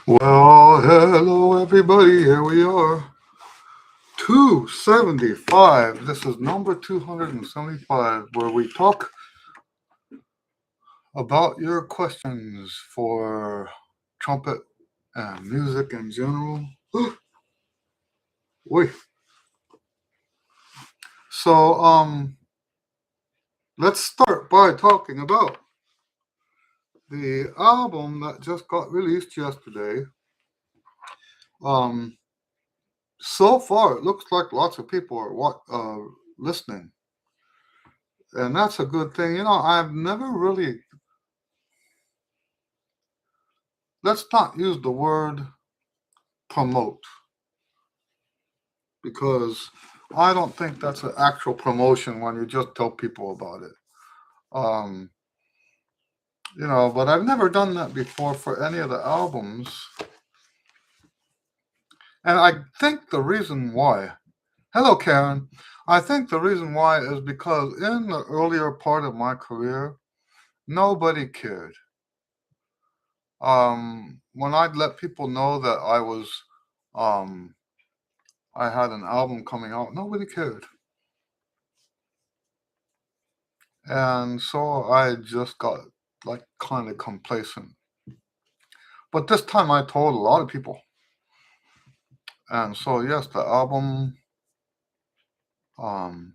Well, hello everybody. Here we are. 275. This is number 275, where we talk about your questions for trumpet and music in general. Wait. So, let's start by talking about the album that just got released yesterday. Um, so far, it looks like lots of people are listening, and that's a good thing. I've never really, let's not use the word promote, because I don't think that's an actual promotion when you just tell people about it. Um, but I've never done that before for any of the albums. And I think the reason why, hello, Karen. I think the reason why is because in the earlier part of my career, nobody cared. When I'd let people know that um, I had an album coming out, nobody cared. And so I just got like kind of complacent. But this time I told a lot of people. And so yes, the album. Um,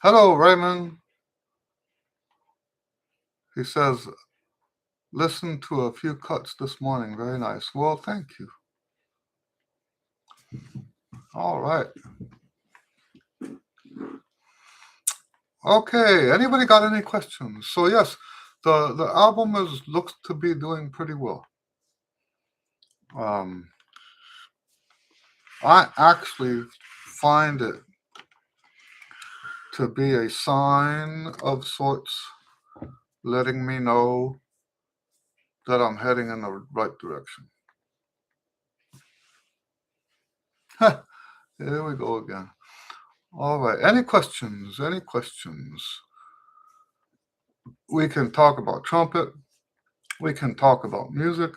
Hello, Raymond. He says, listen to a few cuts this morning. Very nice. Well, thank you. All right. Okay. Anybody got any questions? So yes, the album looks to be doing pretty well. I actually find it to be a sign of sorts, letting me know that I'm heading in the right direction. Here we go again. All right. Any questions? Any questions? We can talk about trumpet. We can talk about music,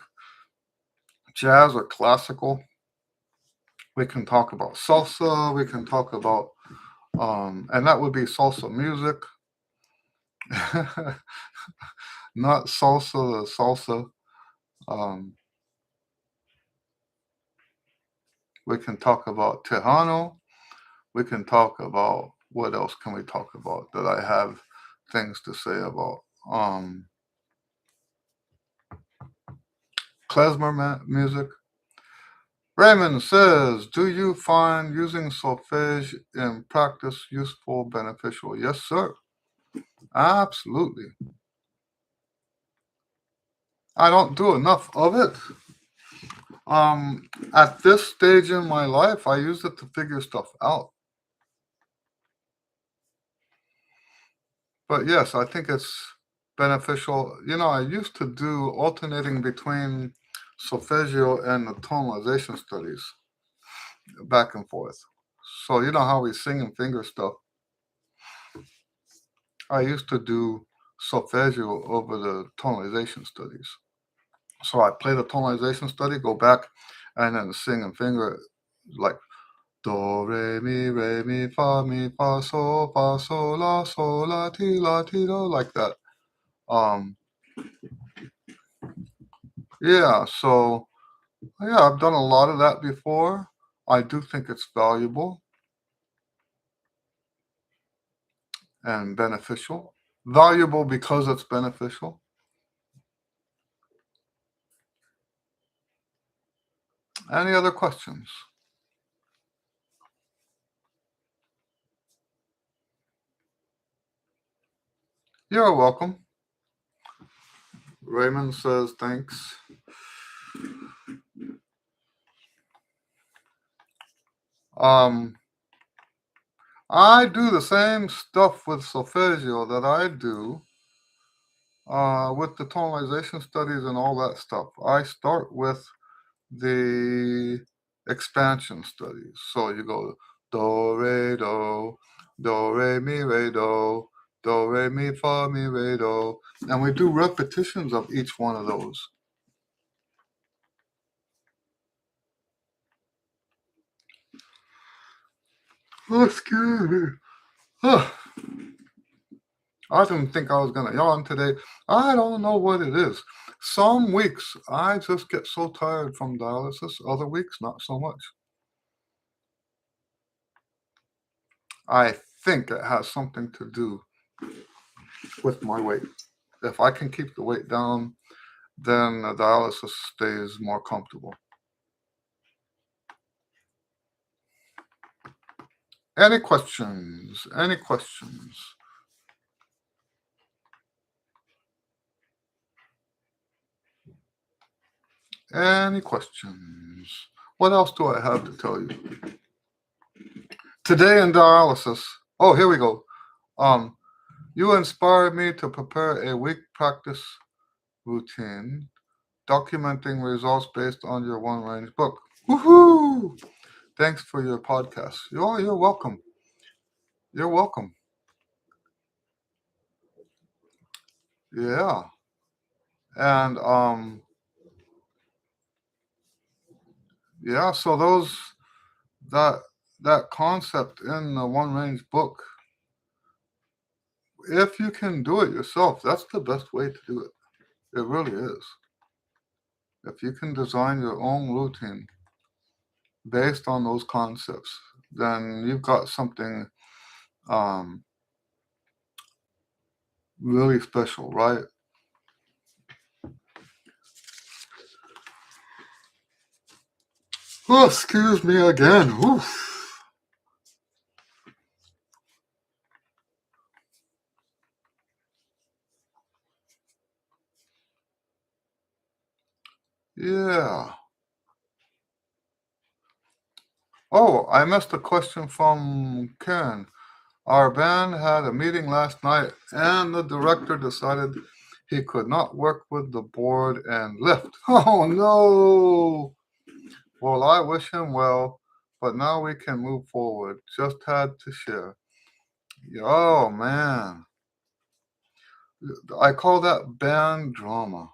jazz or classical. We can talk about salsa. We can talk about, and that would be salsa music, not salsa, the salsa. Um, we can talk about Tejano. We can talk about, what else can we talk about that I have things to say about? Klezmer music. Raymond says, do you find using solfege in practice useful, beneficial? Yes, sir. Absolutely. I don't do enough of it. At this stage in my life, I use it to figure stuff out. But yes, I think it's beneficial. I used to do alternating between solfeggio and the tonalization studies, back and forth. So you know how we sing and finger stuff. I used to do solfeggio over the tonalization studies. So I play the tonalization study, go back, and then sing and finger like do re mi fa so la ti do, like that. Yeah. So yeah, I've done a lot of that before. I do think it's valuable and beneficial. Valuable because it's beneficial. Any other questions? You're welcome. Raymond says thanks. I do the same stuff with solfeggio that I do with the tonalization studies and all that stuff. I start with the expansion studies. So you go do, re, mi, re, do, re, mi, fa, mi, re, do. And we do repetitions of each one of those. Excuse me. I didn't think I was going to yawn today. I don't know what it is. Some weeks I just get so tired from dialysis, other weeks not so much. I think it has something to do with my weight. If I can keep the weight down, then the dialysis stays more comfortable. Any questions? Any questions? Any questions? What else do I have to tell you? Today in dialysis. Oh, here we go. You inspired me to prepare a week practice routine, documenting results based on your one range book. Woohoo! Thanks for your podcast. You're welcome. You're welcome. Yeah. And yeah, so that that concept in the one range book, if you can do it yourself, that's the best way to do it. It really is. If you can design your own routine based on those concepts, then you've got something um, really special, right? Oh, excuse me again. Oof. Yeah. Oh, I missed a question from Karen. Our band had a meeting last night, and the director decided he could not work with the board and left. Oh, no. Well, I wish him well, but now we can move forward. Just had to share. Oh, man. I call that band drama,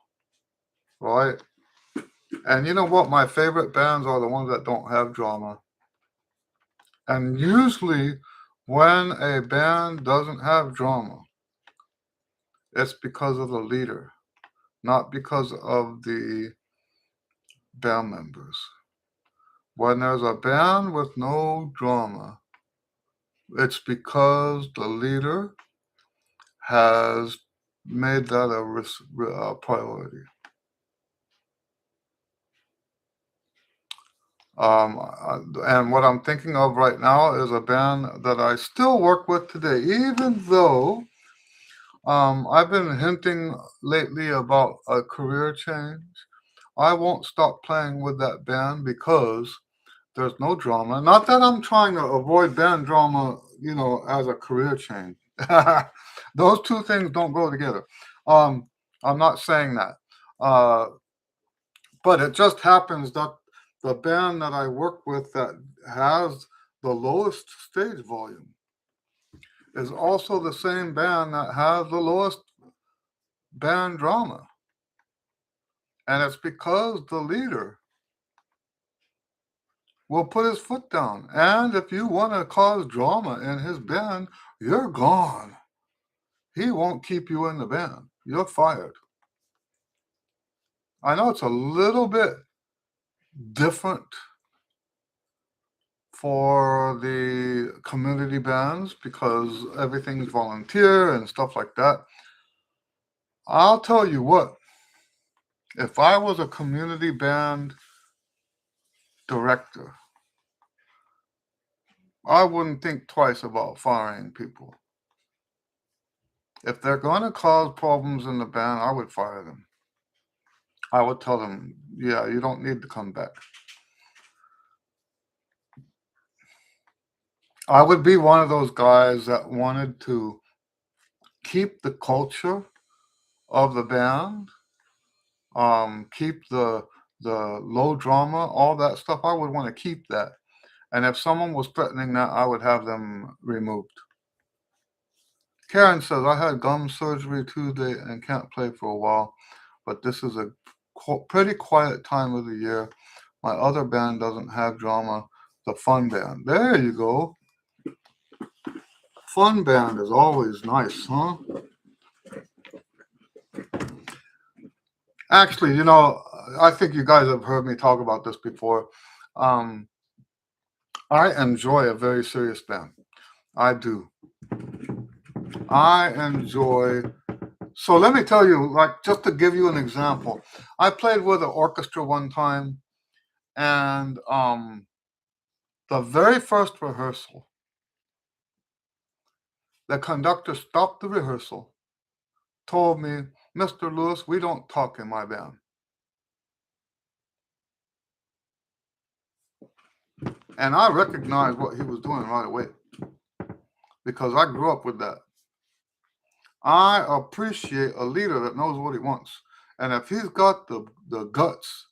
right? And you know what? My favorite bands are the ones that don't have drama. And usually, when a band doesn't have drama, it's because of the leader, not because of the band members. When there's a band with no drama, it's because the leader has made that a priority. And what I'm thinking of right now is a band that I still work with today, even though I've been hinting lately about a career change. I won't stop playing with that band because there's no drama. Not that I'm trying to avoid band drama, as a career change. Those two things don't go together. I'm not saying that. Uh, but it just happens that the band that I work with that has the lowest stage volume is also the same band that has the lowest band drama. And it's because the leader will put his foot down. And if you want to cause drama in his band, you're gone. He won't keep you in the band. You're fired. I know it's a little bit different for the community bands because everything's volunteer and stuff like that. I'll tell you what, if I was a community band director, I wouldn't think twice about firing people. If they're going to cause problems in the band, I would fire them. I would tell them, yeah, you don't need to come back. I would be one of those guys that wanted to keep the culture of the band, keep the low drama, all that stuff. I would want to keep that. And if someone was threatening that, I would have them removed. Karen says, I had gum surgery Tuesday and can't play for a while, but this is a pretty quiet time of the year. My other band doesn't have drama, the fun band. There you go. Fun band is always nice, huh? Actually, I think you guys have heard me talk about this before. Um, I enjoy a very serious band. I do. I enjoy. So let me tell you, like, just to give you an example, I played with an orchestra one time, and the very first rehearsal, the conductor stopped the rehearsal, told me, "Mr. Lewis, we don't talk in my band." And I recognized what he was doing right away because I grew up with that. I appreciate a leader that knows what he wants. And if he's got the guts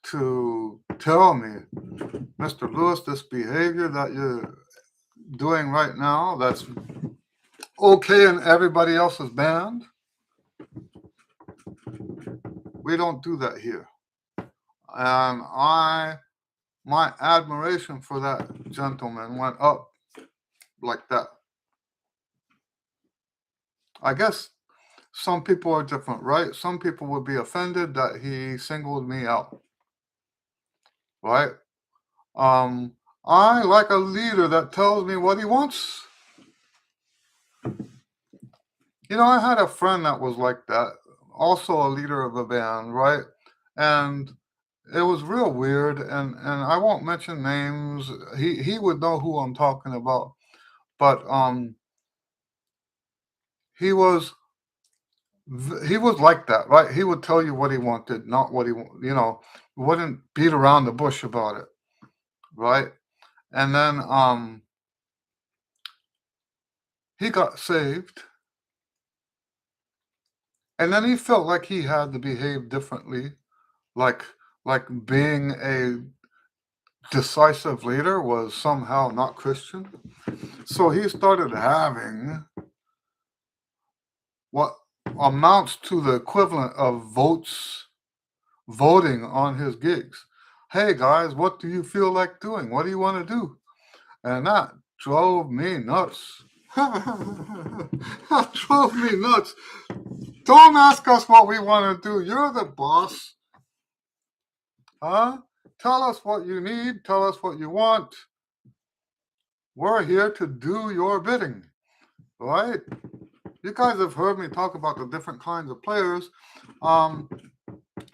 to tell me, "Mr. Lewis, this behavior that you're doing right now, that's okay in everybody else's band, we don't do that here." And my admiration for that gentleman went up like that. I guess some people are different, right? Some people would be offended that he singled me out, right? Um, I like a leader that tells me what he wants. I had a friend that was like that, also a leader of a band, right? And it was real weird, and I won't mention names. He would know who I'm talking about, but he was he was like that, right? He would tell you what he wanted, not what wouldn't beat around the bush about it, right? And then he got saved, and then he felt like he had to behave differently, like like being a decisive leader was somehow not Christian. So he started having what amounts to the equivalent of voting on his gigs. "Hey guys, what do you feel like doing? What do you want to do?" And that drove me nuts. That drove me nuts. Don't ask us what we want to do. You're the boss. Huh? Tell us what you need. Tell us what you want. We're here to do your bidding. Right? You guys have heard me talk about the different kinds of players.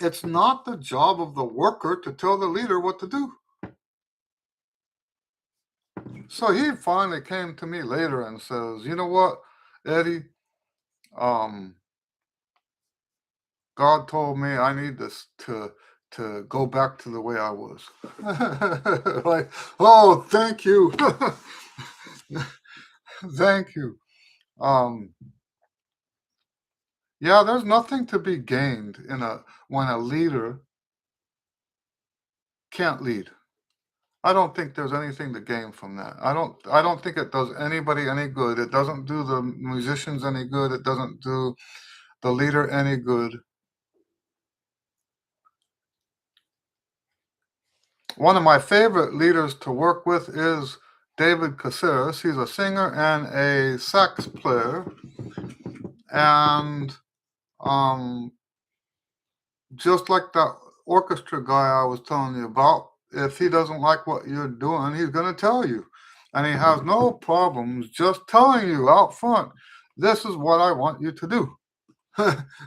It's not the job of the worker to tell the leader what to do. So he finally came to me later and says, "You know what, Eddie? Um, God told me I need this to go back to the way I was." Like, oh, thank you, thank you. Um, yeah, there's nothing to be gained in a when a leader can't lead. I don't think there's anything to gain from that. I don't think it does anybody any good. It doesn't do the musicians any good. It doesn't do the leader any good. One of my favorite leaders to work with is David Caceres. He's a singer and a sax player. And um, just like that orchestra guy I was telling you about, if he doesn't like what you're doing, he's going to tell you. And he has no problems just telling you out front, "This is what I want you to do."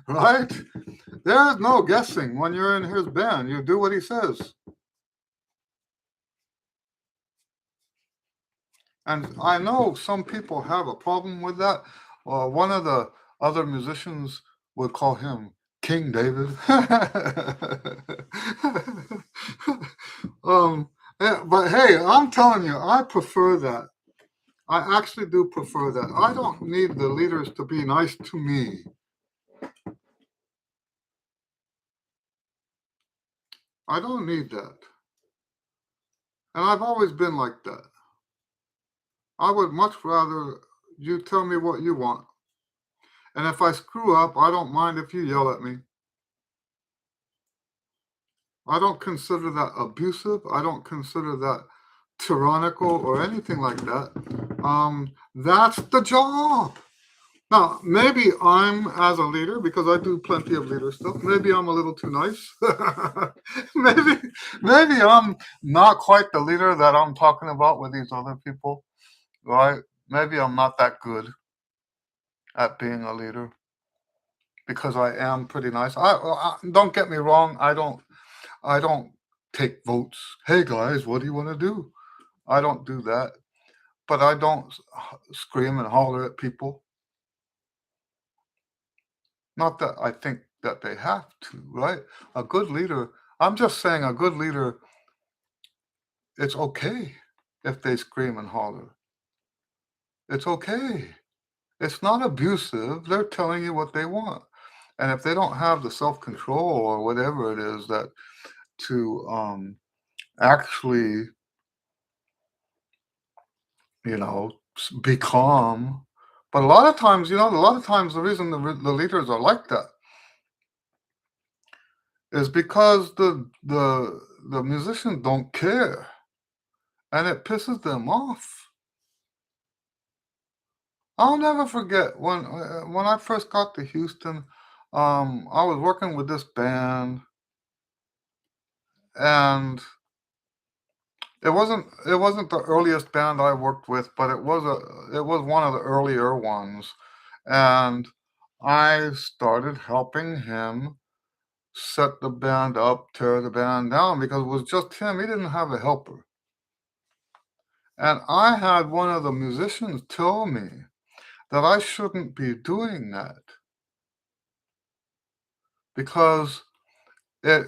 Right? There's no guessing when you're in his band. You do what he says. And I know some people have a problem with that. One of the other musicians would call him King David. But hey, I'm telling you, I prefer that. I actually do prefer that. I don't need the leaders to be nice to me. I don't need that. And I've always been like that. I would much rather you tell me what you want. And if I screw up, I don't mind if you yell at me. I don't consider that abusive. I don't consider that tyrannical or anything like that. That's the job. Now, maybe I'm as a leader because I do plenty of leader stuff. Maybe I'm a little too nice. maybe, maybe I'm not quite the leader that I'm talking about with these other people, right? Maybe I'm not that good at being a leader because I am pretty nice. I don't get me wrong. I don't take votes. Hey guys, what do you want to do? I don't do that. But I don't scream and holler at people. Not that I think that they have to, right? A good leader, I'm just saying a good leader, it's okay if they scream and holler. It's okay. It's not abusive. They're telling you what they want. And if they don't have the self-control or whatever it is that to actually, be calm. But a lot of times, the reason the leaders are like that is because the musicians don't care, and it pisses them off. I'll never forget when I first got to Houston. I was working with this band, and it wasn't the earliest band I worked with, but it was one of the earlier ones, and I started helping him set the band up, tear the band down because it was just him. He didn't have a helper. And I had one of the musicians tell me that I shouldn't be doing that because it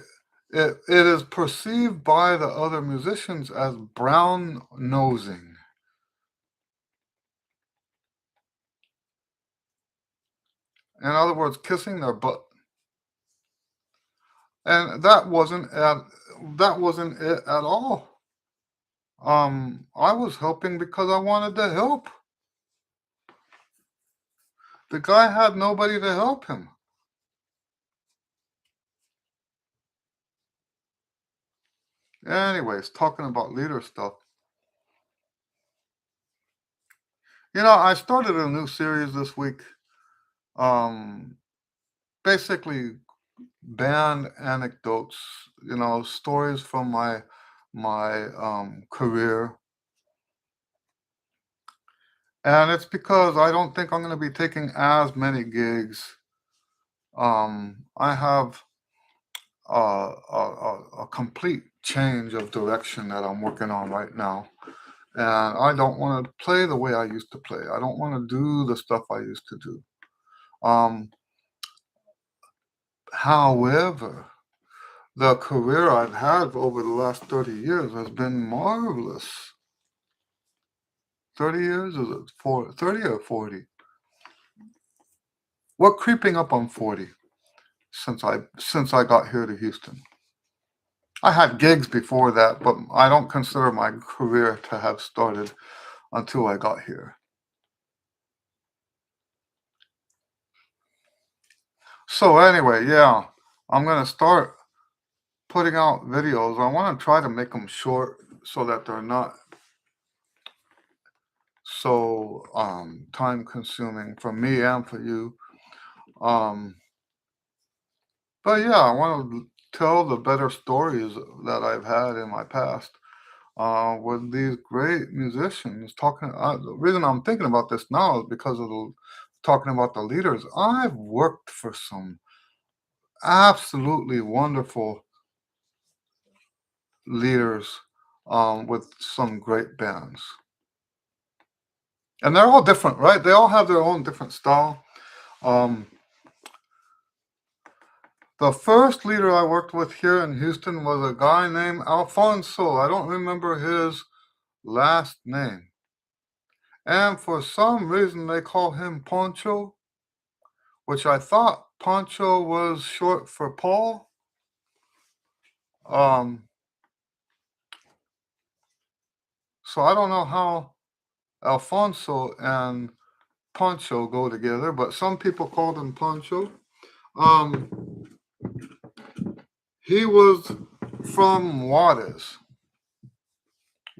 it is perceived by the other musicians as brown nosing. In other words, kissing their butt. And that wasn't it at all. I was helping because I wanted to help. The guy had nobody to help him. Anyways, talking about leader stuff. I started a new series this week. Um, Basically band anecdotes, stories from my career. And it's because I don't think I'm going to be taking as many gigs. I have a complete change of direction that I'm working on right now. And I don't want to play the way I used to play. I don't want to do the stuff I used to do. However, the career I've had over the last 30 years has been marvelous. 30 years? Is it 30 or 40? We're creeping up on 40 since I got here to Houston. I had gigs before that, but I don't consider my career to have started until I got here. So anyway, yeah, I'm gonna start putting out videos. I want to try to make them short so that they're not so time consuming for me and for you. Um, but yeah, I want to tell the better stories that I've had in my past with these great musicians. The reason I'm thinking about this now is because of talking about the leaders. I've worked for some absolutely wonderful leaders with some great bands. And they're all different, right? They all have their own different style. Um, the first leader I worked with here in Houston was a guy named Alfonso. I don't remember his last name. And for some reason, they call him Poncho, which I thought Poncho was short for Paul. So I don't know how Alfonso and Poncho go together, but some people called him Poncho. Um, he was from Juarez,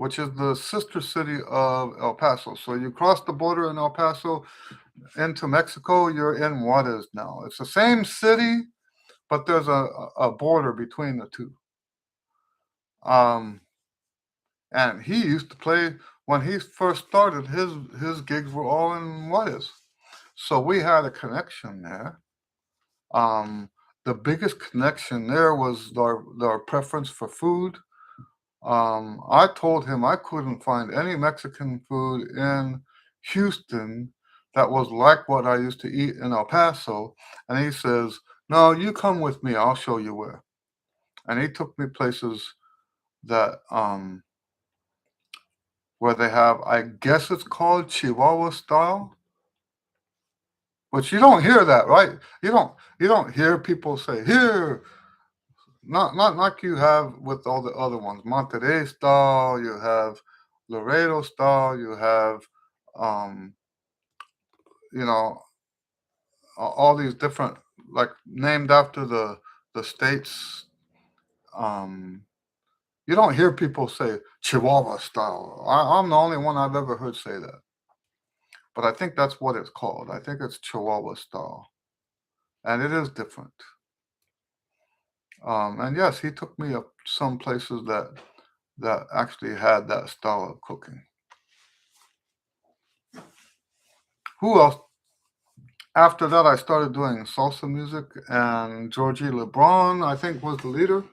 which is the sister city of El Paso. So you cross the border in El Paso into Mexico, you're in Juarez now. It's the same city, but there's a border between the two. Um, and he used to play when he first started. His gigs were all in Juarez, so we had a connection there. Um, the biggest connection there was our preference for food. I told him I couldn't find any Mexican food in Houston that was like what I used to eat in El Paso. And he says, "No, you come with me. I'll show you where." And he took me places that where they have, I guess it's called Chihuahua style, but you don't hear that, right? You don't hear people say here. Not like you have with all the other ones. Monterey style, you have Laredo style, you have um, you know, all these different, like, named after the states. Um, you don't hear people say Chihuahua style. I'm the only one I've ever heard say that. But I think that's what it's called. I think it's Chihuahua style. And it is different. And yes, he took me up some places that actually had that style of cooking. Who else? After that, I started doing salsa music, and Georgie LeBron, I think, was the leader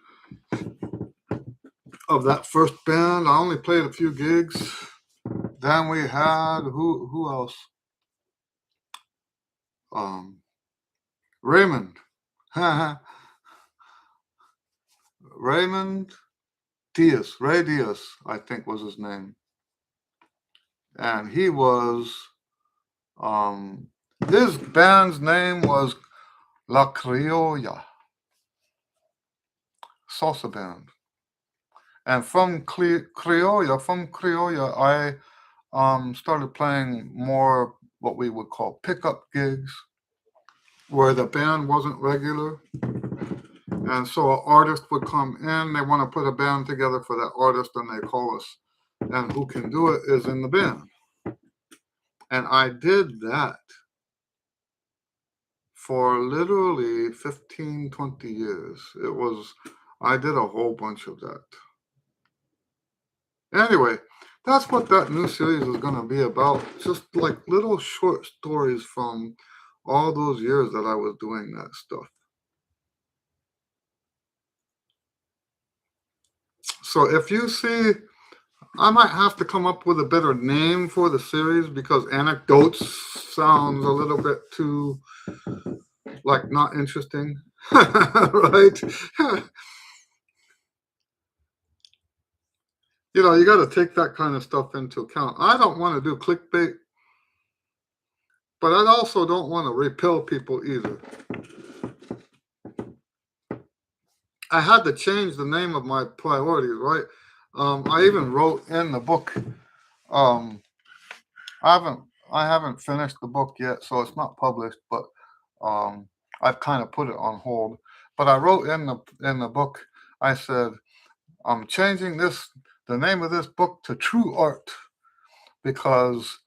of that first band. I only played a few gigs. Then we had who else? Raymond. Raymond Diaz, Ray Diaz, I think was his name. And he was his band's name was La Criolla, salsa band. And from Criolla, I started playing more what we would call pickup gigs, where the band wasn't regular. And so an artist would come in, they want to put a band together for that artist, and they call us. And who can do it is in the band. And I did that for literally 15, 20 years. I did a whole bunch of that. Anyway, that's what that new series is going to be about. Just like little short stories from all those years that I was doing that stuff. So if you see, I might have to come up with a better name for the series, because anecdotes sounds a little bit too, like, not interesting, right? You got to take that kind of stuff into account. I don't want to do clickbait, but I also don't want to repel people either. I had to change the name of my priorities, right? I even wrote in the book. Um, I haven't finished the book yet, so it's not published, but I've kind of put it on hold. But I wrote in the book, I said, I'm changing the name of this book to True Art, because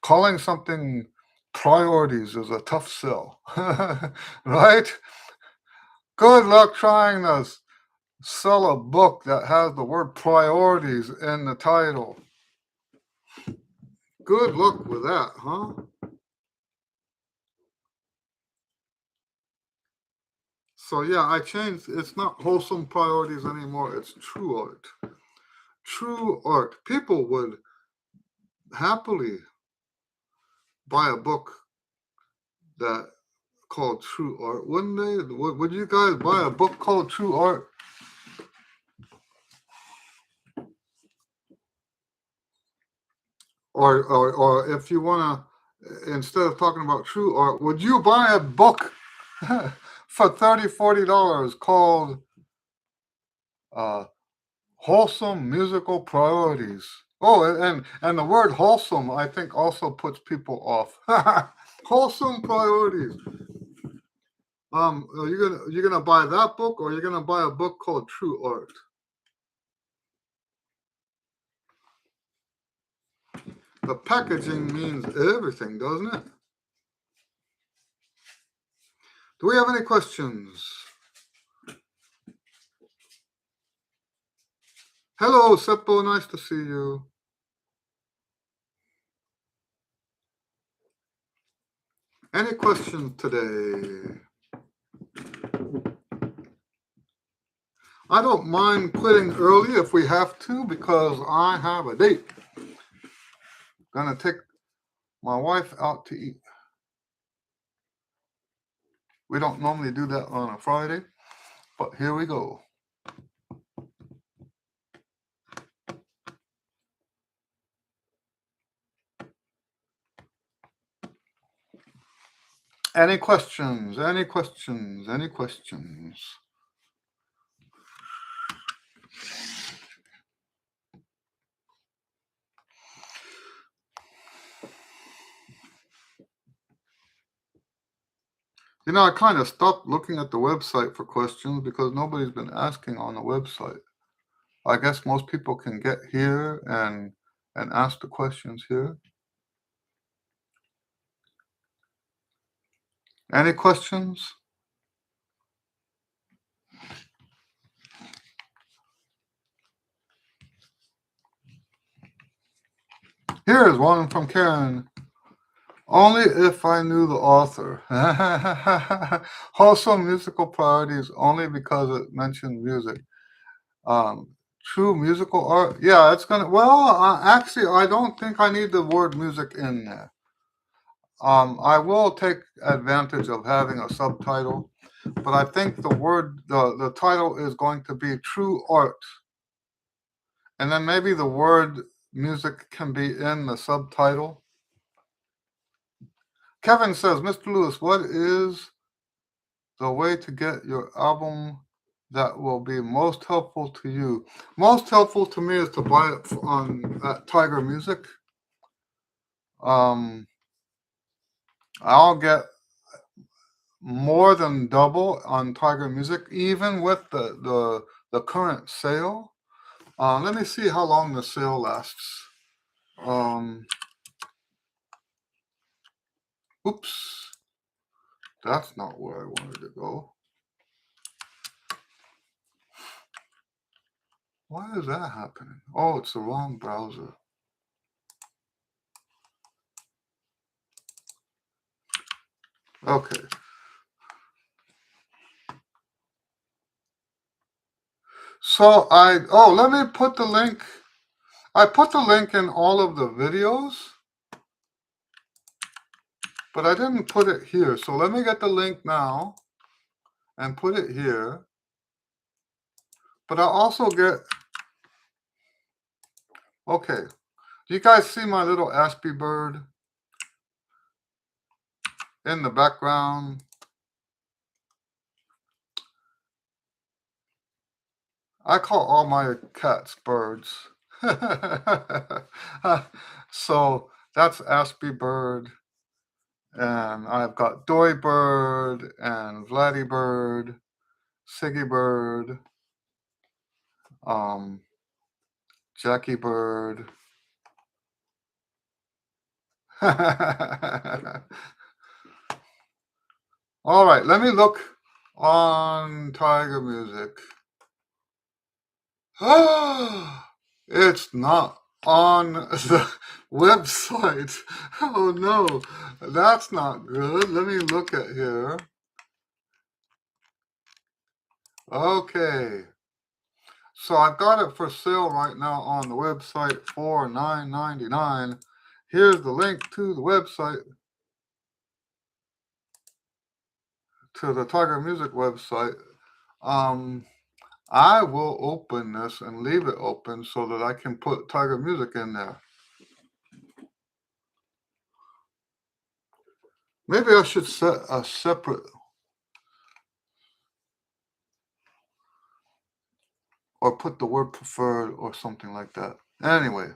calling something priorities is a tough sell, right? Good luck trying to sell a book that has the word priorities in the title. Good luck with that, huh? So yeah, I changed. It's not wholesome priorities anymore. It's true art. True art. People would happily buy a book that called True Art, wouldn't they? Would you guys buy a book called True Art? Or if you want to, instead of talking about true art, would you buy a book for $30, $40 called uh, Wholesome Musical Priorities? Oh, and the word wholesome, I think, also puts people off. Wholesome priorities. Are you gonna buy that book, or are you gonna buy a book called True Art? The packaging means everything, doesn't it? Do we have any questions? Hello, Seppo. Nice to see you. Any questions today? I don't mind quitting early if we have to because I have a date. Gonna take my wife out to eat. We don't normally do that on a Friday, but here we go. Any questions? Any questions? Any questions? You know, I kind of stopped looking at the website for questions because nobody's been asking on the website. I guess most people can get here and ask the questions here. Any questions? Here's one from Karen. Only if I knew the author. Also, musical priorities only because it mentioned music. True musical art. Yeah, it's gonna. Well, actually, I don't think I need the word music in there. I will take advantage of having a subtitle, but I think the title is going to be True Art, and then maybe the word music can be in the subtitle. Kevin says, Mr. Lewis, what is the way to get your album that will be most helpful to you? Most helpful to me is to buy it on at Tiger Music. I'll get more than double on Tiger Music, even with the current sale. Let me see how long the sale lasts. Oops, that's not where I wanted to go. Why is that happening? Oh, it's the wrong browser. Okay. So let me put the link. I put the link in all of the videos, but I didn't put it here. So let me get the link now and put it here. But I'll also get, okay. Do you guys see my little Ashby bird in the background? I call all my cats birds. So that's Ashby bird. And I've got Dory bird and Vladdy bird, Siggy bird, Jackie bird. All right, let me look on Tiger Music. It's not on the website. Oh no, that's not good. Let me look at here. Okay. So I've got it for sale right now on the website for $9.99. Here's the link to the website, to the Tiger Music website. I will open this and leave it open so that I can put Tiger Music in there. Maybe I should set a separate or put the word preferred or something like that. Anyway.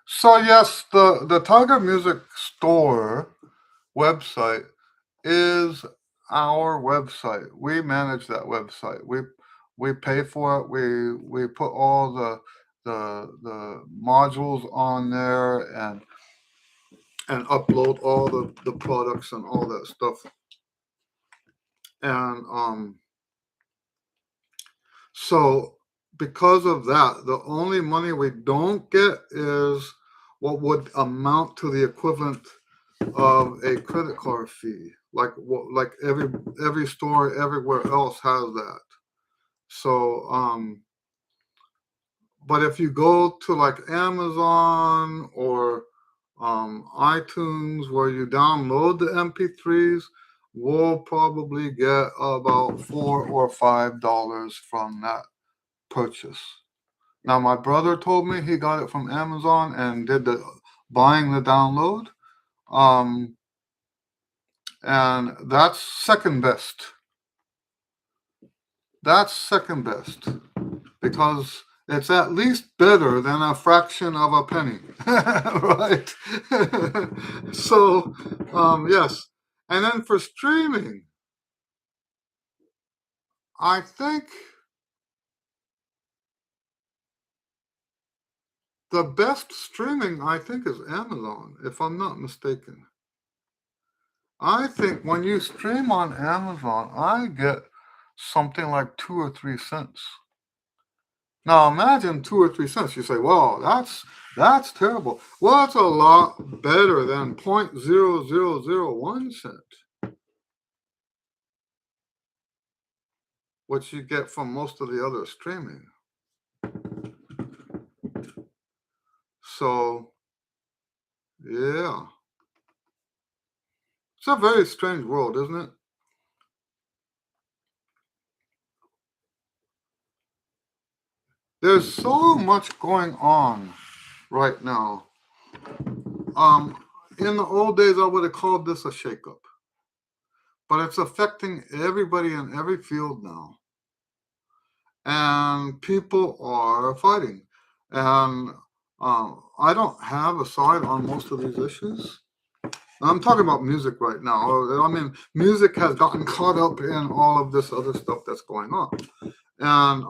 So yes, the Tiger Music store website is our website. We manage that website. We pay for it. We put all the modules on there and upload all the products and all that stuff. And so because of that, the only money we don't get is what would amount to the equivalent of a credit card fee. Like every store everywhere else has that. So but if you go to like Amazon or iTunes where you download the MP3s, we'll probably get about $4 or $5 from that purchase. Now, my brother told me he got it from Amazon and did the buying the download, um, and that's second best. That's second best because it's at least better than a fraction of a penny, right? So, yes. And then for streaming, I think the best streaming, I think, is Amazon, if I'm not mistaken. I think when you stream on Amazon, I get something like 2 or 3 cents. Now imagine 2 or 3 cents. You say, "Wow, that's terrible." Well, it's a lot better than 0.0001 cent, which you get from most of the other streaming. So yeah, it's a very strange world, isn't it? There's so much going on right now. In the old days, I would have called this a shakeup, but it's affecting everybody in every field now. And people are fighting. And I don't have a side on most of these issues. I'm talking about music right now. I mean, music has gotten caught up in all of this other stuff that's going on. And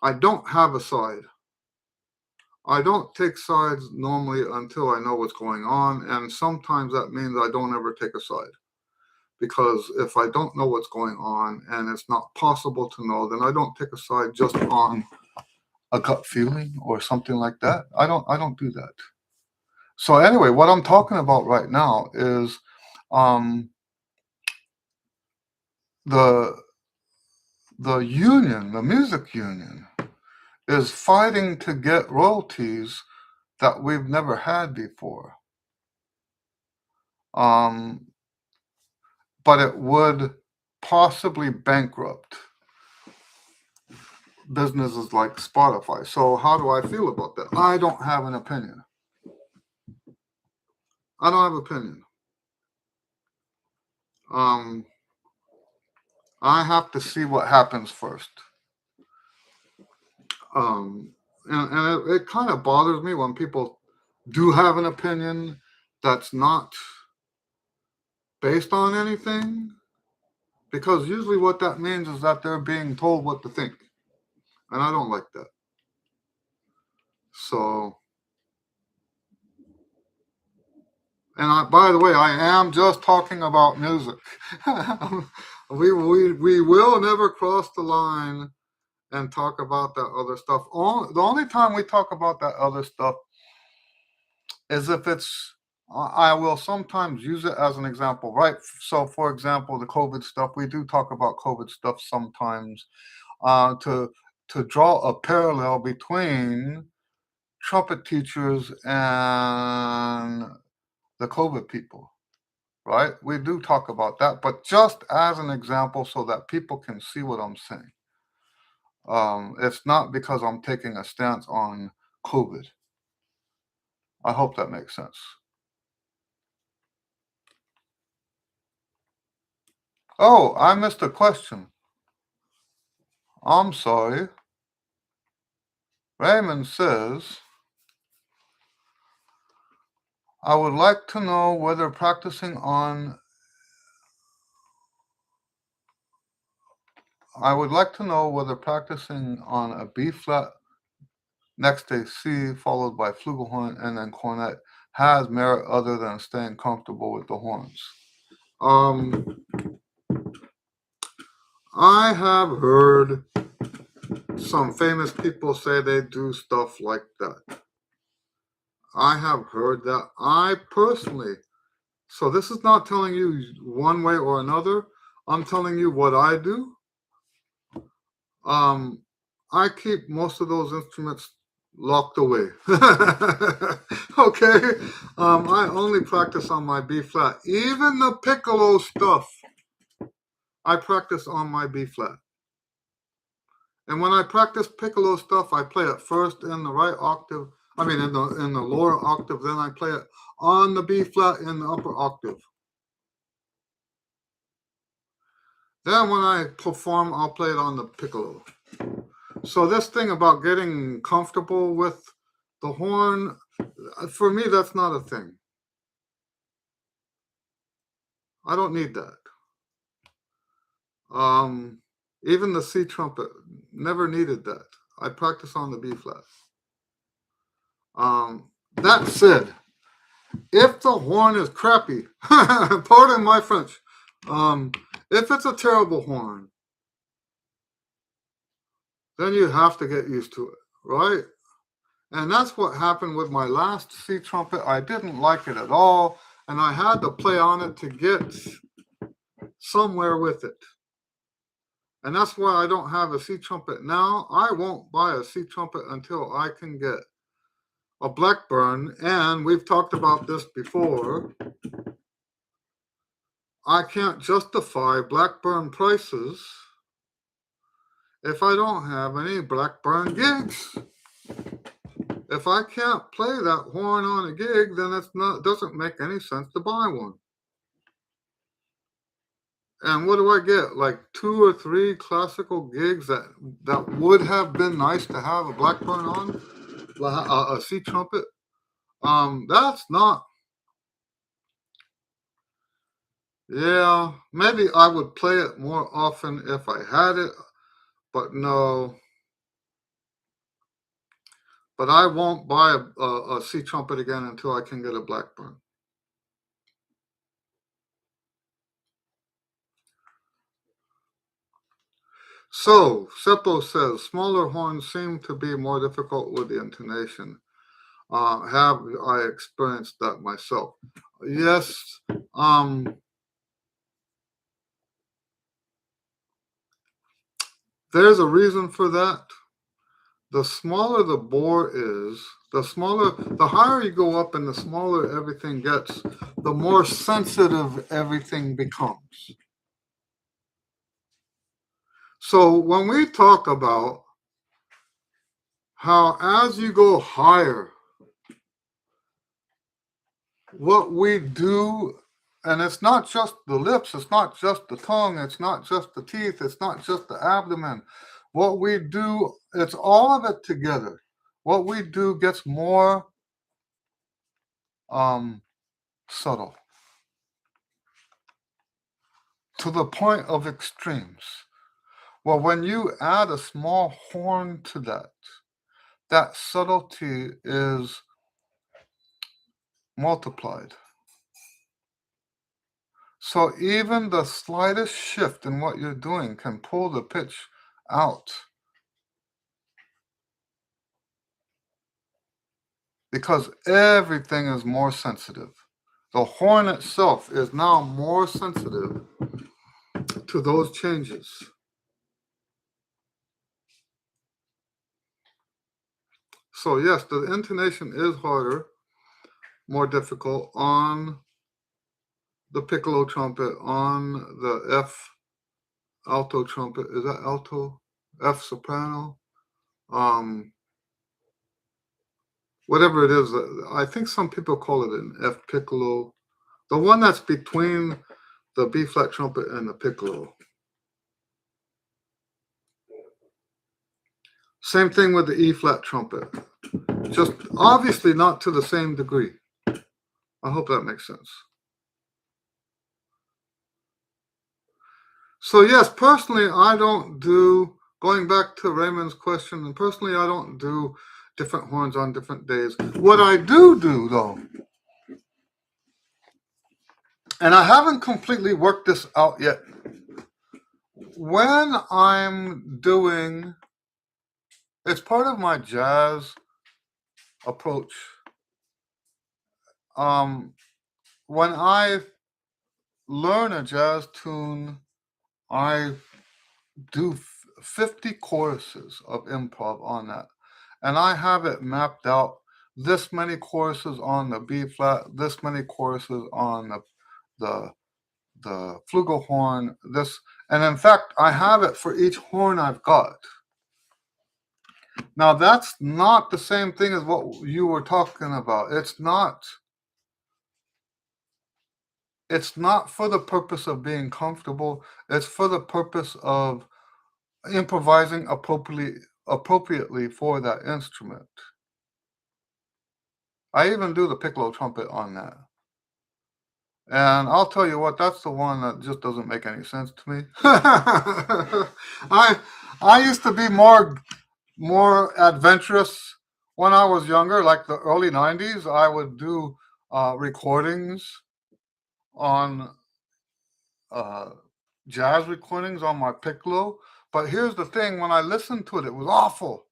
I don't have a side. I don't take sides normally until I know what's going on. And sometimes that means I don't ever take a side. Because if I don't know what's going on and it's not possible to know, then I don't take a side just on a gut feeling or something like that. I don't do that. So anyway, what I'm talking about right now is um, the the music union, is fighting to get royalties that we've never had before. Um, but it would possibly bankrupt businesses like Spotify. So how do I feel about that? I don't have an opinion. I don't have an opinion. Um, I have to see what happens first. And it kind of bothers me when people do have an opinion that's not based on anything, because usually what that means is that they're being told what to think, and I don't like that. So, and by the way, I am just talking about music. We will never cross the line and talk about that other stuff. The only time we talk about that other stuff is if it's, I will sometimes use it as an example, right? So, for example, the COVID stuff, we do talk about COVID stuff sometimes to draw a parallel between trumpet teachers and the COVID people, right? We do talk about that, but just as an example so that people can see what I'm saying. It's not because I'm taking a stance on COVID. I hope that makes sense. Oh, I missed a question. I'm sorry. Raymond says, I would like to know whether practicing on I would like to know whether practicing on a B flat, next a C followed by flugelhorn and then cornet has merit other than staying comfortable with the horns. I have heard some famous people say they do stuff like that. I have heard that. I personally, so this is not telling you one way or another. I'm telling you what I do. I keep most of those instruments locked away. Okay. I only practice on my B flat. Even the piccolo stuff, I practice on my B flat. And when I practice piccolo stuff, I play it first in the right octave. I mean, in the lower octave. Then I play it on the B flat in the upper octave. Then when I perform, I'll play it on the piccolo. So this thing about getting comfortable with the horn, for me, that's not a thing. I don't need that. Even the C trumpet, never needed that. I practice on the B flat. That said, if the horn is crappy, pardon my French, if it's a terrible horn, then you have to get used to it, right? And that's what happened with my last C trumpet. I didn't like it at all, and I had to play on it to get somewhere with it. And that's why I don't have a C trumpet now. I won't buy a C trumpet until I can get a Blackburn. And we've talked about this before. I can't justify Blackburn prices if I don't have any Blackburn gigs. If I can't play that horn on a gig, then it doesn't make any sense to buy one. And what do I get? Like 2 or 3 classical gigs that would have been nice to have a Blackburn on, a C trumpet. That's not. Yeah, maybe I would play it more often if I had it, but no. But I won't buy a C trumpet again until I can get a Blackburn. So, Seppo says, smaller horns seem to be more difficult with the intonation. Have I experienced that myself? Yes. There's a reason for that. The smaller the bore is, the higher you go up and the smaller everything gets, the more sensitive everything becomes. So when we talk about how as you go higher, what we do, and it's not just the lips, it's not just the tongue, it's not just the teeth, it's not just the abdomen. What we do, it's all of it together. What we do gets more subtle to the point of extremes. Well, when you add a small horn to that, that subtlety is multiplied. So even the slightest shift in what you're doing can pull the pitch out. Because everything is more sensitive. The horn itself is now more sensitive to those changes. So yes, the intonation is harder, more difficult on the piccolo trumpet, on the F alto trumpet. Is that alto? F soprano? Whatever it is. I think some people call it an F piccolo. The one that's between the B flat trumpet and the piccolo. Same thing with the E flat trumpet. Just obviously not to the same degree. I hope that makes sense. So yes, personally, I don't do, going back to Raymond's question, and personally, I don't do different horns on different days. What I do though, and I haven't completely worked this out yet, when I'm doing, it's part of my jazz approach. When I learn a jazz tune, I do 50 choruses of improv on that. And I have it mapped out, this many choruses on the B flat, this many choruses on the the flugelhorn, this, and in fact, I have it for each horn I've got. Now, that's not the same thing as what you were talking about. It's not for the purpose of being comfortable. It's for the purpose of improvising appropriately for that instrument. I even do the piccolo trumpet on that. And I'll tell you what, that's the one that just doesn't make any sense to me. I I used to be more adventurous when I was younger, like the early 90s. I would do recordings on uh, jazz recordings on my piccolo. But here's the thing, when I listened to it, it was awful.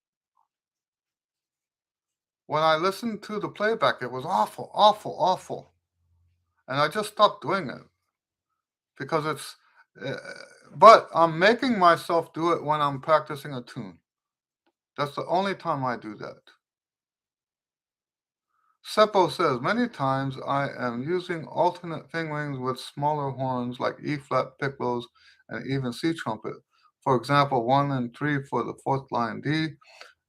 When I listened to the playback, it was awful, awful, awful. And I just stopped doing it because uh, but I'm making myself do it when I'm practicing a tune. That's the only time I do that. Seppo says, many times I am using alternate fingerings with smaller horns like E flat piccolos and even C trumpet. For example, 1 and 3 for the fourth line D.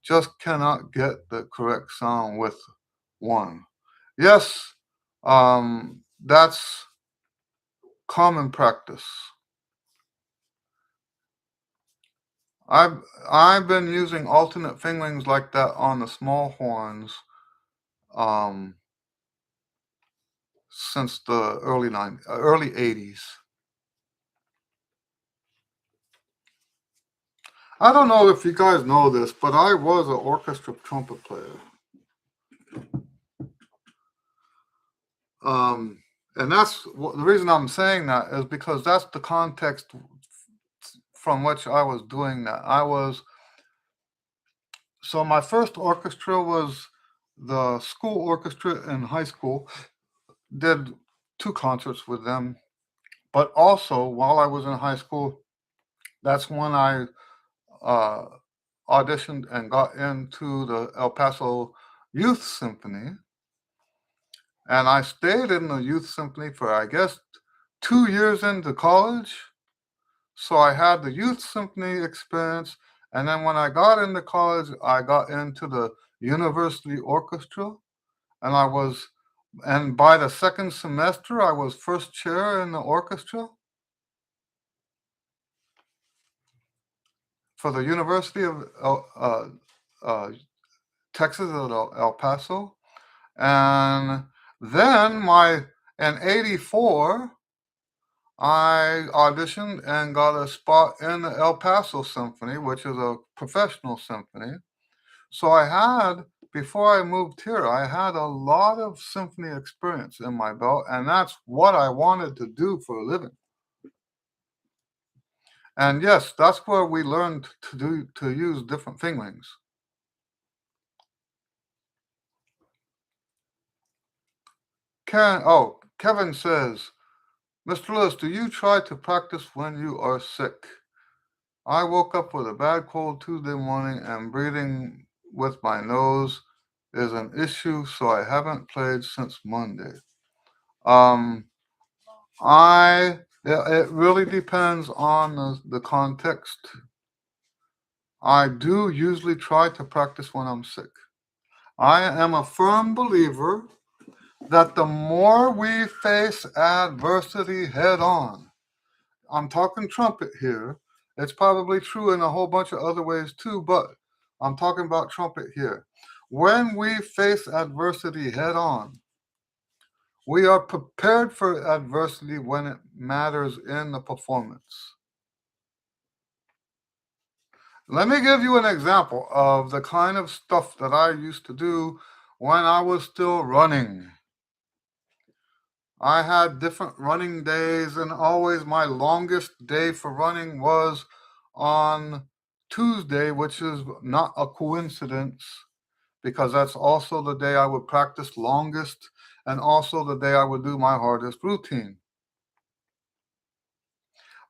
Just cannot get the correct sound with 1. Yes, that's common practice. I've been using alternate fingerings like that on the small horns um, since the early 80s. I don't know if you guys know this, but I was an orchestra trumpet player. And that's the reason I'm saying that is because that's the context from which I was doing that. So my first orchestra was the school orchestra in high school. Did 2 concerts with them. But also, while I was in high school, that's when I uh, auditioned and got into the El Paso Youth Symphony. And I stayed in the Youth Symphony for, I guess, 2 years into college. So I had the Youth Symphony experience. And then when I got into college, I got into the University Orchestra. And and by the second semester, I was first chair in the orchestra for the University of Texas at El Paso. And then in 84, I auditioned and got a spot in the El Paso Symphony, which is a professional symphony. So before I moved here, I had a lot of symphony experience in my belt, and that's what I wanted to do for a living. And yes, that's where we learned to use different fingerings. Kevin says, Mr. Lewis, do you try to practice when you are sick? I woke up with a bad cold Tuesday morning and breathing with my nose is an issue, so I haven't played since Monday. Um, it really depends on the context. I do usually try to practice when I'm sick. I am a firm believer that the more we face adversity head on, I'm talking trumpet here. It's probably true in a whole bunch of other ways too, but I'm talking about trumpet here. When we face adversity head on, we are prepared for adversity when it matters in the performance. Let me give you an example of the kind of stuff that I used to do when I was still running. I had different running days, and always my longest day for running was on Tuesday, which is not a coincidence because that's also the day I would practice longest and also the day I would do my hardest routine.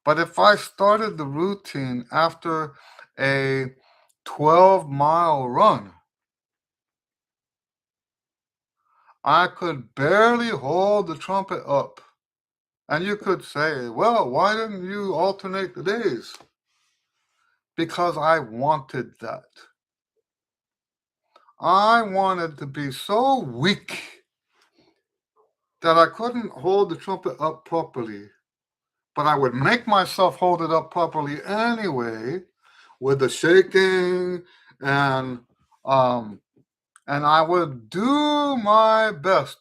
But if I started the routine after a 12-mile run, I could barely hold the trumpet up. And you could say, well, why didn't you alternate the days? Because I wanted that. I wanted to be so weak that I couldn't hold the trumpet up properly, but I would make myself hold it up properly anyway with the shaking and um and I would do my best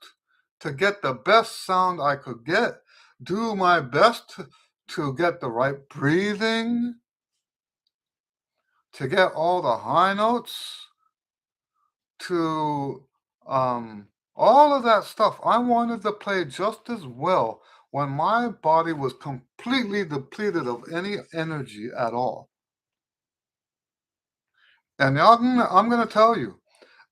to get the best sound I could get, do my best to get the right breathing, to get all the high notes, to all of that stuff. I wanted to play just as well when my body was completely depleted of any energy at all. And I'm going to tell you,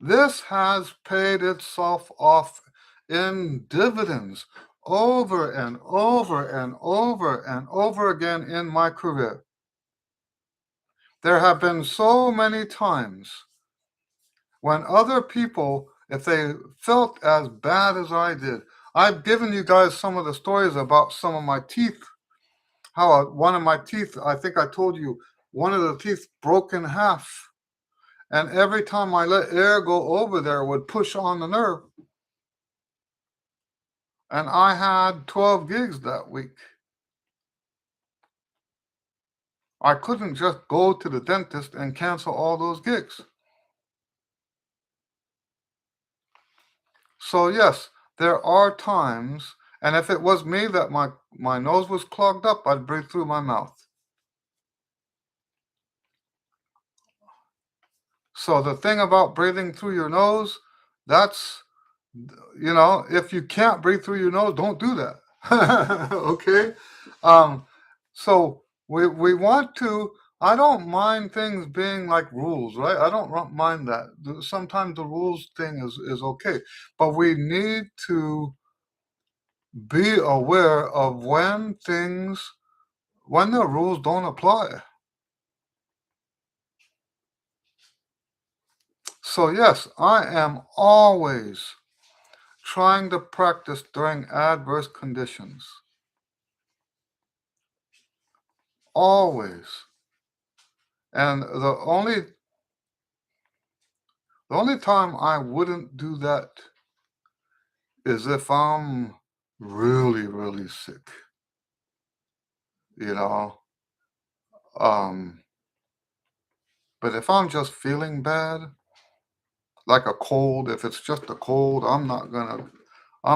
this has paid itself off in dividends over and over and over and over again in my career. There have been so many times when other people, if they felt as bad as I did, I've given you guys some of the stories about some of my teeth, how one of my teeth, I think I told you, one of the teeth broke in half. And every time I let air go over there, it would push on the nerve. And I had 12 gigs that week. I couldn't just go to the dentist and cancel all those gigs. So yes, there are times, and if it was me that my nose was clogged up, I'd breathe through my mouth. So the thing about breathing through your nose, that's, if you can't breathe through your nose, don't do that. Okay? So we want to, I don't mind things being like rules, right? I don't mind that. Sometimes the rules thing is okay. But we need to be aware of when the rules don't apply. So yes, I am always trying to practice during adverse conditions. Always. And the only time I wouldn't do that is if I'm really, really sick, you know. Um, but if I'm just feeling bad, like a cold, if it's just a cold, I'm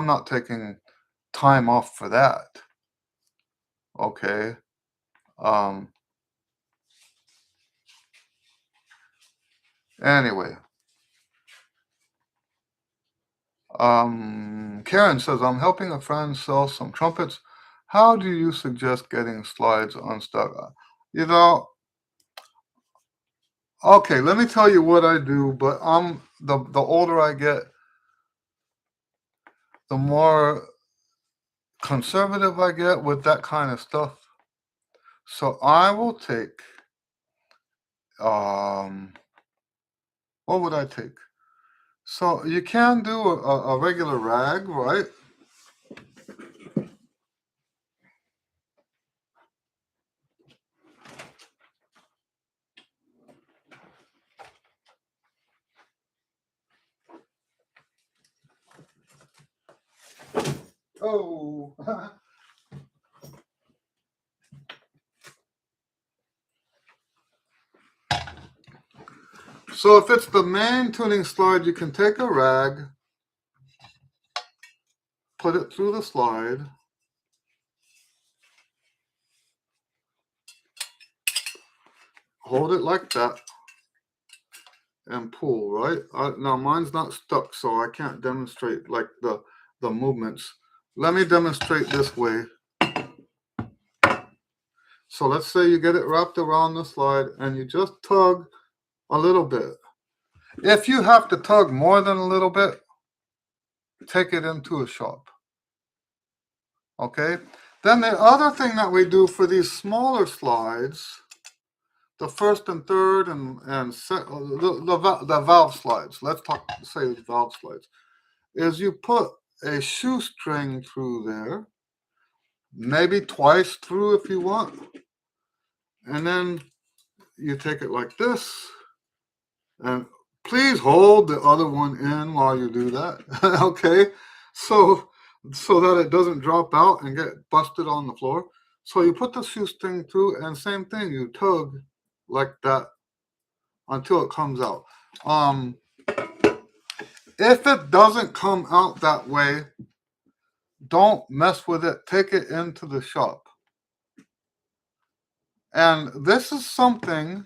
not taking time off for that. Okay. Um, anyway, Karen says, I'm helping a friend sell some trumpets. How do you suggest getting slides unstuck? You know, okay, let me tell you what I do, but the older I get, the more conservative I get with that kind of stuff. So I will take what would I take? So you can do a regular rag, right? Oh. So if it's the main tuning slide, you can take a rag, put it through the slide, hold it like that and pull, right? Now mine's not stuck, so I can't demonstrate like the movements. Let me demonstrate this way. So let's say you get it wrapped around the slide and you just tug a little bit. If you have to tug more than a little bit, take it into a shop. Okay? Then the other thing that we do for these smaller slides, the first and third the valve slides, say the valve slides, is you put a shoestring through there, maybe twice through if you want, and then you take it like this, and please hold the other one in while you do that. Okay, so that it doesn't drop out and get busted on the floor. So you put the shoestring through, and same thing, you tug like that until it comes out. If it doesn't come out that way, don't mess with it. Take it into the shop. And this is something,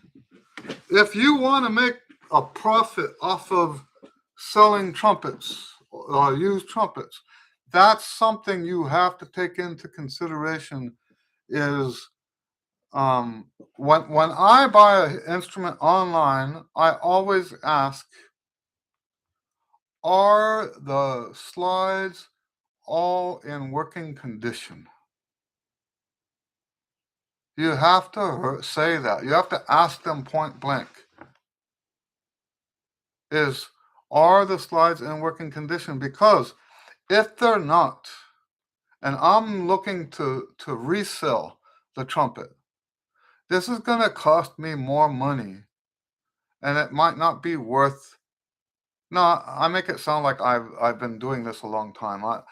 if you want to make a profit off of selling trumpets, used trumpets, that's something you have to take into consideration is when I buy an instrument online, I always ask, are the slides all in working condition? You have to say that. You have to ask them point blank. Are the slides in working condition? Because if they're not, and I'm looking to resell the trumpet, this is going to cost me more money, and it might not be worth. No, I make it sound like I've been doing this a long time. I've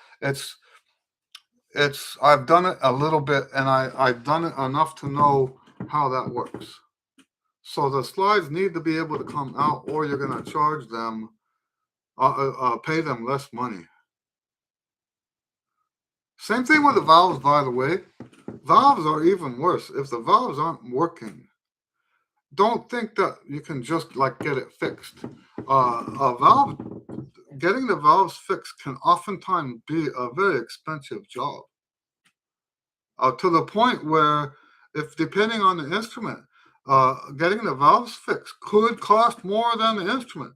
done it a little bit, and I've done it enough to know how that works. So the slides need to be able to come out, or you're going to charge them, pay them less money. Same thing with the valves, by the way. Valves are even worse. If the valves aren't working, don't think that you can just like get it fixed. Getting the valves fixed can oftentimes be a very expensive job. To the point where, if depending on the instrument, getting the valves fixed could cost more than the instrument,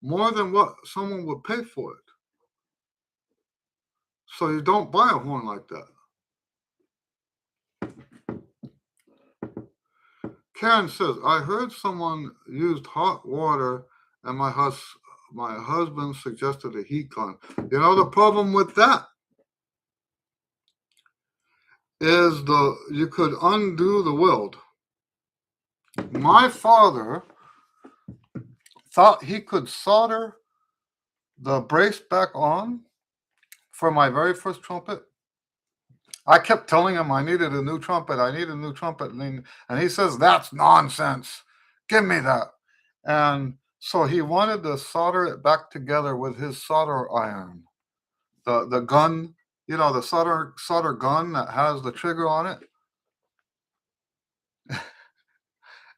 more than what someone would pay for it. So you don't buy a horn like that. Karen says, I heard someone used hot water and my husband suggested a heat gun. You know, the problem with that is you could undo the weld. My father thought he could solder the brace back on for my very first trumpet. I kept telling him I needed a new trumpet. I need a new trumpet. And he says, that's nonsense. Give me that. And so he wanted to solder it back together with his solder iron. The gun, the solder gun that has the trigger on it.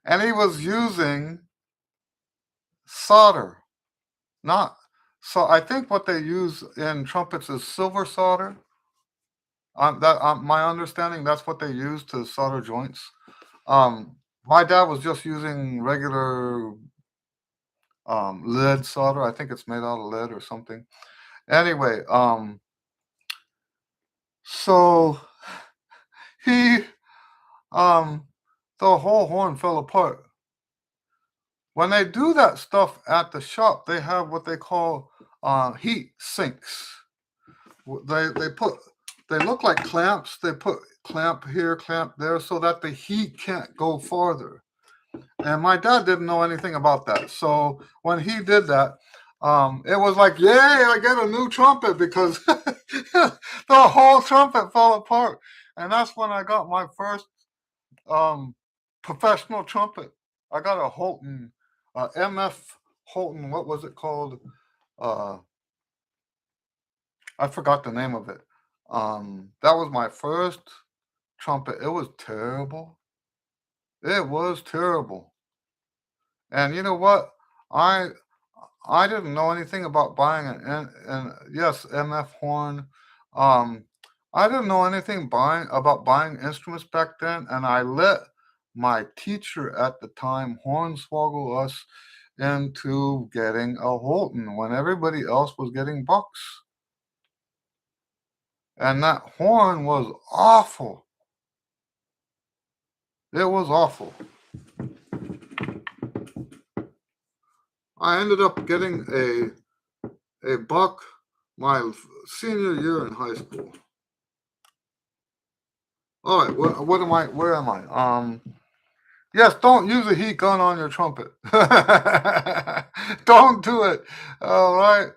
And he was using solder, so I think what they use in trumpets is silver solder. My understanding, that's what they use to solder joints. My dad was just using regular lead solder. I think it's made out of lead or something. Anyway, so he the whole horn fell apart. When they do that stuff at the shop, they have what they call heat sinks. They look like clamps. They put clamp here, clamp there, so that the heat can't go farther. And my dad didn't know anything about that. So when he did that, it was like, yay, I get a new trumpet, because the whole trumpet fell apart. And that's when I got my first professional trumpet. I got a Holton, MF Holton, what was it called? I forgot the name of it. That was my first trumpet. It was terrible. It was terrible. And you know what? I I didn't know anything about buying an yes, MF horn. Um, I didn't know anything about buying instruments back then, and I let my teacher at the time hornswoggle us into getting a Holton when everybody else was getting Bucks. And that horn was awful. It was awful. I ended up getting a Buck my senior year in high school. All right, what am I? Where am I? Yes, don't use a heat gun on your trumpet. Don't do it. All right.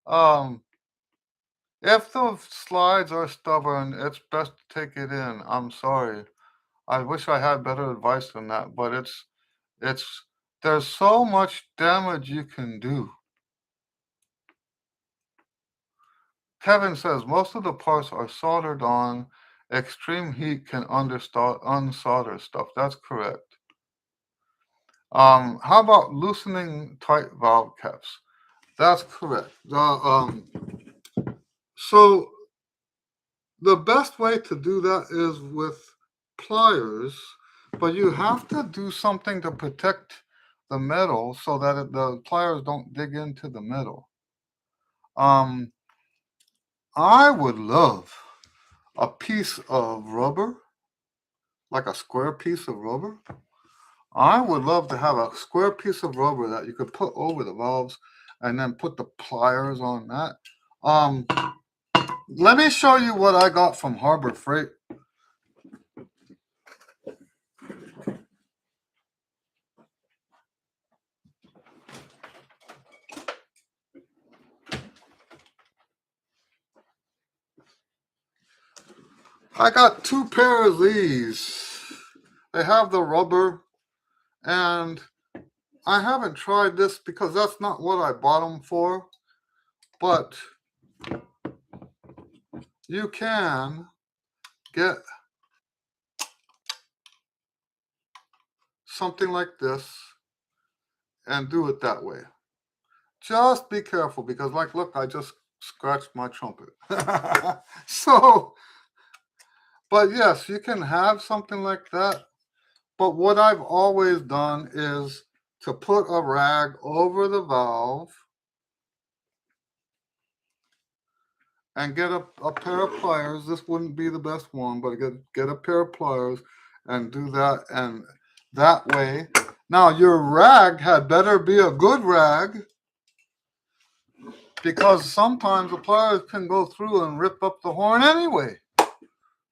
Um, if the slides are stubborn, it's best to take it in. I'm sorry. I wish I had better advice than that, but it's there's so much damage you can do. Kevin says most of the parts are soldered on. Extreme heat can unsolder stuff. That's correct. How about loosening tight valve caps? That's correct. So the best way to do that is with pliers, but you have to do something to protect the metal so that the pliers don't dig into the metal. Um, I would love a piece of rubber, like a square piece of rubber. I would love to have a square piece of rubber that you could put over the valves and then put the pliers on that. Um, Let me show you what I got from Harbor Freight. I got two pairs of these. They have the rubber, and I haven't tried this because that's not what I bought them for, but you can get something like this and do it that way. Just be careful because, like, look, I just scratched my trumpet. So, but yes, you can have something like that. But what I've always done is to put a rag over the valve and get a pair of pliers. This wouldn't be the best one, but get a pair of pliers and do that. And that way, now your rag had better be a good rag because sometimes the pliers can go through and rip up the horn anyway.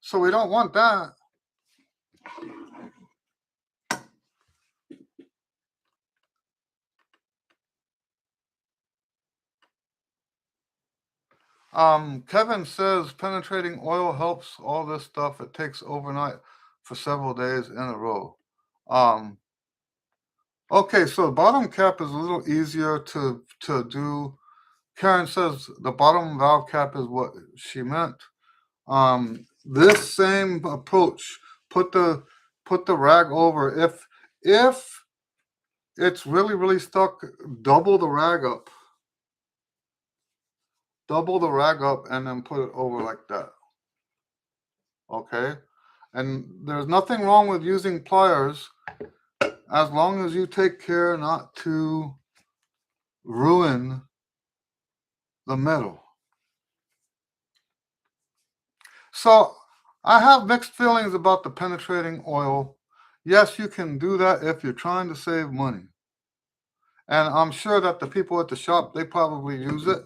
So we don't want that. Kevin says penetrating oil helps all this stuff. It takes overnight for several days in a row. Okay, so the bottom cap is a little easier to do. Karen says the bottom valve cap is what she meant. This same approach, put the rag over. If it's really stuck, double the rag up. Double the rag up and then put it over like that. Okay? And there's nothing wrong with using pliers as long as you take care not to ruin the metal. So I have mixed feelings about the penetrating oil. Yes, you can do that if you're trying to save money. And I'm sure that the people at the shop, they probably use it.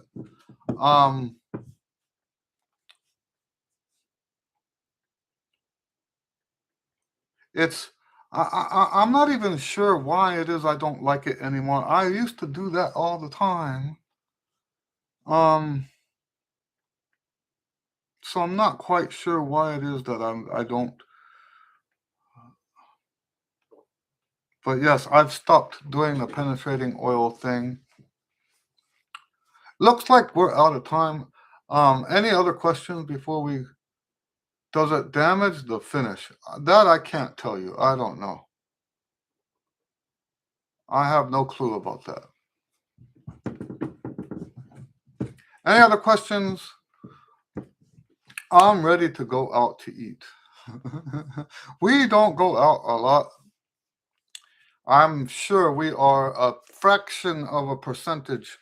It's I'm not even sure why it is I don't like it anymore. I used to do that all the time. So I'm not quite sure why it is that I don't. But yes, I've stopped doing the penetrating oil thing. Looks like we're out of time. Any other questions before we? Does it damage the finish? That I can't tell you. I don't know. I have no clue about that. Any other questions? I'm ready to go out to eat. We don't go out a lot. I'm sure we are a fraction of a percentage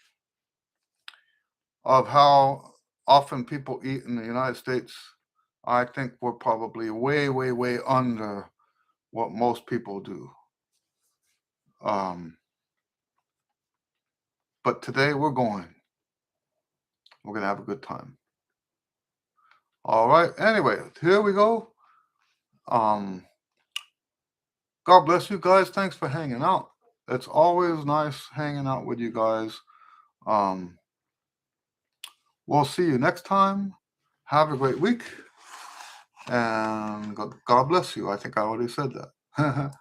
of how often people eat in the United States. I think we're probably way, way, way under what most people do. But today we're going. We're going to have a good time. All right. Anyway, here we go. God bless you guys. Thanks for hanging out. It's always nice hanging out with you guys. We'll see you next time. Have a great week. And God bless you. I think I already said that.